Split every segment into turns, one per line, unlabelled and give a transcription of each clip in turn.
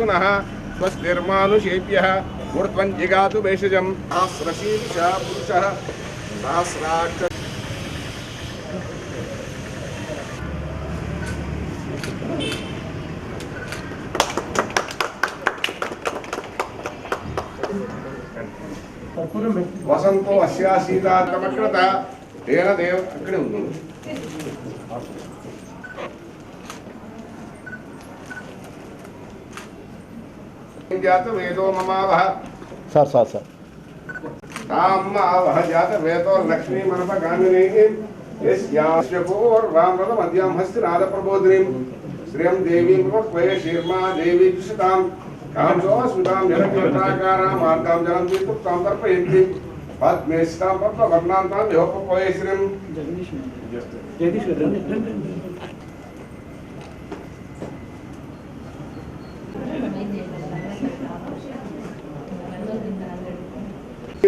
स्वस्तिरस्तुनः स्वस्तिर्मानुषेभ्यः ऊर्ध्वं जिगातु भेषजं सहस्रशीर्षः पुरुषः सहस्राक्ष वसंतो अस्यासीतातमकृत तेन देव अकडे ఉంది जात वेदो ममावह
सर
ताम आवह जात वेदो लक्ष्मी मनप गामिनी यस्यास्य पूर्वामृत मध्यम हस्तिनाद प्रबोधिनीं श्रियं देवीं प्रवक्वये शीर्मा देवी दुषितां कामसो सुदां जलज्योताकारां मार्गां जलं विपुक्तां तर्पयन्ति पद्मेस्तां पद्मवर्णान्तां योपक्वये श्रियं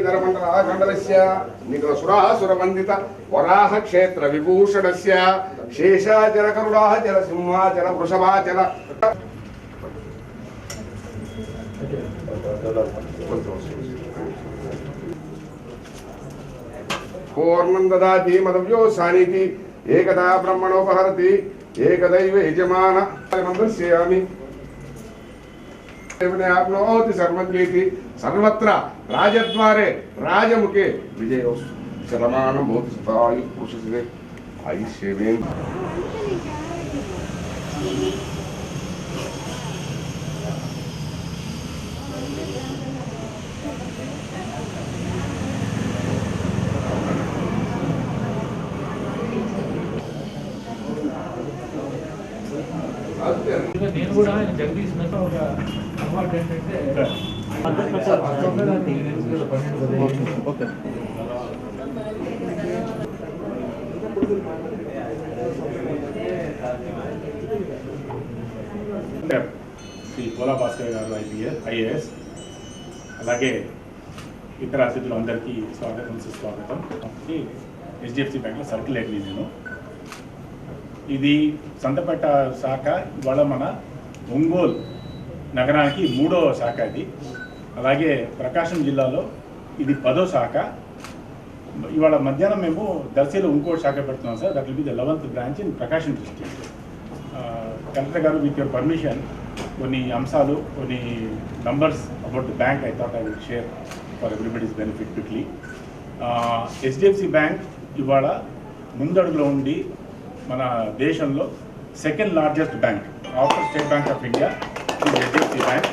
धर्मण्डलाखण्डलस्य निग्रसुरासुरवन्दित वराह क्षेत्र विभूषणस्य शेषाचल करुणाचल सिंहाचल वृषभाचल पूर्णं ददाति मदव्यो सानीति एकदा ब्रह्मणोपहरति एकदैव यजमान मंत्रस्यामि आपनोति सर्वज्ञेति सर्वत्र राजद्वारे राजमुखे विजयोस्तु शतमानं भवति शतायुः पुरुषस्य आयुष्येवेन्द्र
నేను కూడా ఆయన జగదీష్ మెహతా ఒక అవార్డు ఏంటంటే ఓకే
శ్రీ పోలా భాస్కర్ గారు ఐఏఎస్ అలాగే ఇతర అతిథులు అందరికీ స్వాగతం సుస్వాగతం. హెచ్డిఎఫ్సి బ్యాంక్లో సర్కిల్ హెడ్ని నేను. ఇది సంతపేట శాఖ ఇవాళ మన ఒంగోలు నగరానికి 3వ శాఖ ఇది. అలాగే ప్రకాశం జిల్లాలో ఇది 10వ శాఖ. ఇవాళ మధ్యాహ్నం మేము దర్శిలో ఇంకో శాఖ పెడుతున్నాం sir. That will be the 11th branch in Prakasam district. Collector గారు విత్ యువర్ పర్మిషన్ కొన్ని అంశాలు, కొన్ని numbers about the bank I thought I will share for everybody's benefit quickly. HDFC bank ఇవాళ ముందడుగులో ఉండి మన దేశంలో second largest bank after state bank of India ఇది HDFC bank.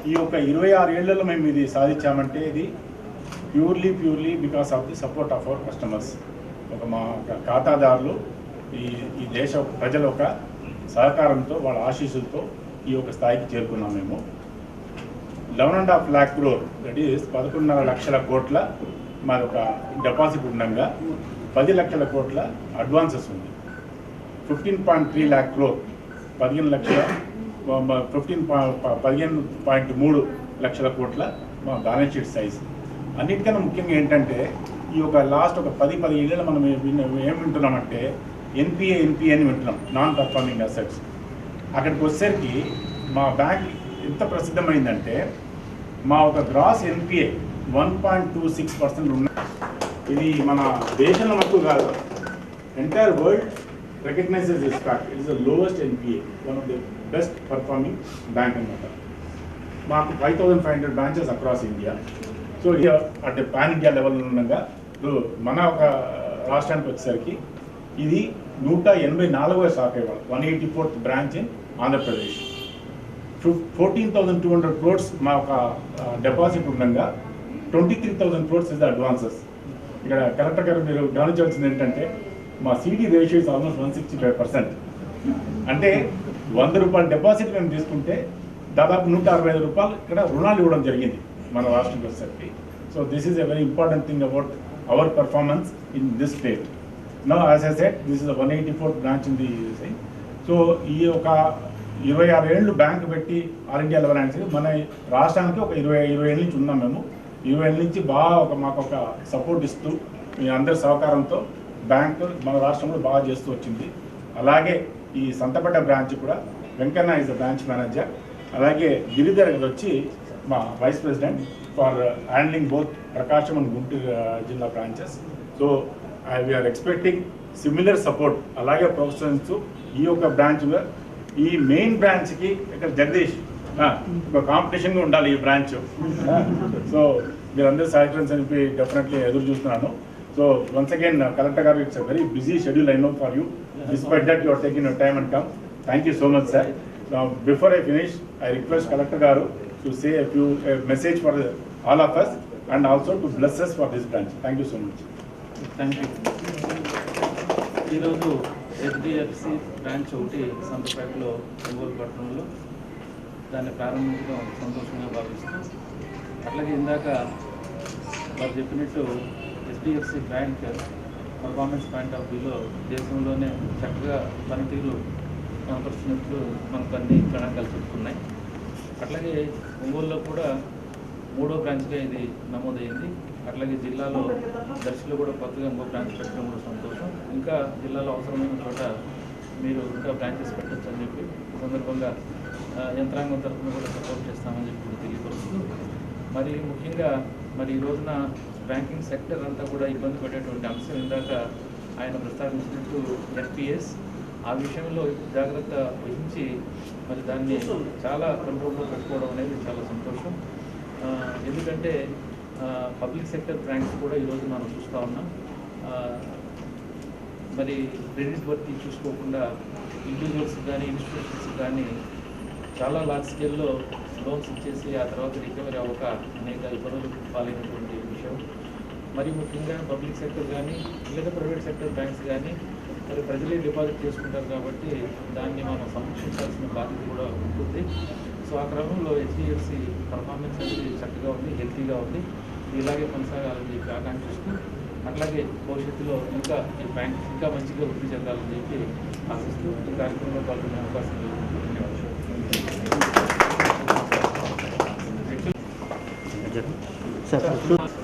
ఈ యొక్క 26 ఏళ్లలో మేము ఇది సాధించామంటే ఇది purely because of the support of our customers. మా ఖాతాదారులు, ఈ దేశ ప్రజల యొక్క సహకారంతో, వాళ్ళ ఆశీస్సులతో ఈ యొక్క స్థాయికి చేరుకున్నాం మేము. 11.5 lakh crore దట్ ఈస్ 11.5 లక్షల కోట్ల మరొక డిపాజిట్ ఉండగా 10 లక్షల కోట్ల అడ్వాన్సెస్ ఉంది. 15.3 lakh crore 15.3 లక్షల కోట్ల మా బ్యాలెన్స్ షీట్ సైజ్. అన్నిటికన్నా ముఖ్యంగా ఏంటంటే ఈ యొక్క లాస్ట్ ఒక 10 ఏళ్ళలో మనం ఏం వింటున్నామంటే ఎన్పిఏ అని వింటున్నాం, నాన్ పర్ఫార్మింగ్ అసెట్స్. అక్కడికి వచ్చేసరికి మా బ్యాంక్ ఎంత ప్రసిద్ధమైందంటే మా ఒక గ్రాస్ ఎన్పిఏ 1.26% ఉన్న. ఇది మన దేశంలో మటుకు కాదు, entire world recognizes this fact. It is the lowest NPA, one of the best performing bank అనమాట. మాకు 5500 బ్రాంచెస్ అక్రాస్ ఇండియా. సో అంటే పాన్ ఇండియా లెవెల్ ఉండగా మన ఒక రాష్ట్రానికి వచ్చేసరికి ఇది 184వ శాఖ ఇవ్వాలి, 184th branch in Andhra Pradesh. 14,200 crores మా ఒక డిపాజిట్ ఉండగా 23,000 crores ఇస్ ద అడ్వాన్సెస్. ఇక్కడ కలెక్టర్ గారు మీరు గమనించాల్సింది ఏంటంటే మా సిడి రేషియో ఇస్ ఆల్మోస్ట్ 165%. అంటే 100 రూపాయల డిపాజిట్ మేము తీసుకుంటే దాదాపు 165 రూపాయలు ఇక్కడ రుణాలు ఇవ్వడం జరిగింది మన రాష్ట్రానికి వచ్చేసరికి. So this is a very important thing about our performance in this state. Now as I said this is the 184th branch in the thing. So ఈ ఒక 26 ఏళ్ళు బ్యాంక్ పెట్టి ఆల్ ఇండియా లెవెల్ అనేది మన రాష్ట్రానికి ఒక 20 ఏళ్ళ నుంచి ఉన్నాం మేము. 20 ఏళ్ళ నుంచి బాగా మాకు ఒక సపోర్ట్ ఇస్తూ మీ అందరి సహకారంతో బ్యాంక్ మన రాష్ట్రంలో బాగా చేస్తూ వచ్చింది. అలాగే ఈ సంతపేట బ్రాంచ్ కూడా Venkanna is the branch manager, అలాగే గిరిధర్ వచ్చి మా vice president for handling both Prakasam and Guntur జిల్లా branches. So we are expecting similar support. అలాగే ప్రొఫెషనల్స్ ఈ యొక్క బ్రాంచ్ ఈ మెయిన్ బ్రాంచ్కి ఇక్కడ జగదీష్ ఒక కాంపిటీషన్గా ఉండాలి ఈ బ్రాంచ్. సో మీరందరూ సహకరించని చెప్పి డెఫినెట్లీ ఎదురు చూస్తున్నాను. సో వన్స్ అగైన్ కలెక్టర్ గారు, it's a very busy schedule I know for you. Despite that you are taking your time and come. Thank you so much sir. Before I finish I request collector గారు to say a few message for all of us and also to bless us for this branch. Thank you so much.
Thank you. ఈరోజు HDFC branch ఒకటి సంతపేటలో ఒంగోలు పట్టణంలో దాన్ని ప్రారంభించడం సంతోషంగా భావిస్తాం. అట్లాగే ఇందాక వారు చెప్పినట్టు HDFC bank performance point of వ్యూలో దేశంలోనే చక్కగా పనితీరు కనపరుస్తున్నట్లు మనకు అన్ని గణాంకాలు చెప్తున్నాయి. అట్లాగే ఒంగోలులో కూడా 3వ బ్రాంచ్గా ఇది నమోదైంది. అట్లాగే జిల్లాలో దర్శిలో కూడా కొత్తగా ఇంకో బ్రాంచ్ పెట్టడం కూడా సంతోషం. ఇంకా జిల్లాలో అవసరమైన చోట మీరు ఇంకా బ్రాంచెస్ పెట్టచ్చు అని చెప్పి ఈ సందర్భంగా యంత్రాంగం తరఫున కూడా సపోర్ట్ చేస్తామని చెప్పి తెలియపరుస్తూ, మరి ముఖ్యంగా మరి ఈ రోజున బ్యాంకింగ్ సెక్టర్ అంతా కూడా ఇబ్బంది పడేటువంటి అంశం ఇందాక ఆయన ప్రస్తావించినట్టు ఎన్పిఎస్. ఆ విషయంలో జాగ్రత్త వహించి మరి దాన్ని చాలా కంట్రోల్లో పెట్టుకోవడం అనేది చాలా సంతోషం. ఎందుకంటే పబ్లిక్ సెక్టర్ బ్యాంక్స్ కూడా ఈరోజు మనం చూస్తూ ఉన్నాం. మరి క్రెడిట్ వర్తి చూసుకోకుండా ఇండివిజువల్స్ కానీ ఇన్స్టిట్యూషన్స్ కానీ చాలా లార్జ్ స్కేల్లో లోన్స్ ఇచ్చేసి ఆ తర్వాత రికవరీ అవ్వక అనేక ఇబ్బందులు పాలైనటువంటి విషయం. మరి ముఖ్యంగా పబ్లిక్ సెక్టర్ కానీ లేదా ప్రైవేట్ సెక్టర్ బ్యాంక్స్ కానీ మరి ప్రజలే డిపాజిట్ చేసుకుంటారు కాబట్టి దాన్ని మనం సంరక్షించాల్సిన బాధ్యత కూడా ఉంటుంది. సో ఆ క్రమంలో హెచ్డిఎఫ్సి పర్ఫార్మెన్స్ అనేది చక్కగా ఉంది, హెల్తీగా ఉంది. ఇలాగే కొనసాగాలని చెప్పి ఆకాంక్షిస్తూ, అట్లాగే భవిష్యత్తులో ఇంకా ఈ బ్యాంక్ ఇంకా మంచిగా వృద్ధి చెందాలని చెప్పి ఆశిస్తూ ఈ కార్యక్రమంలో పాల్గొనే అవకాశం ధన్యవాదాలు.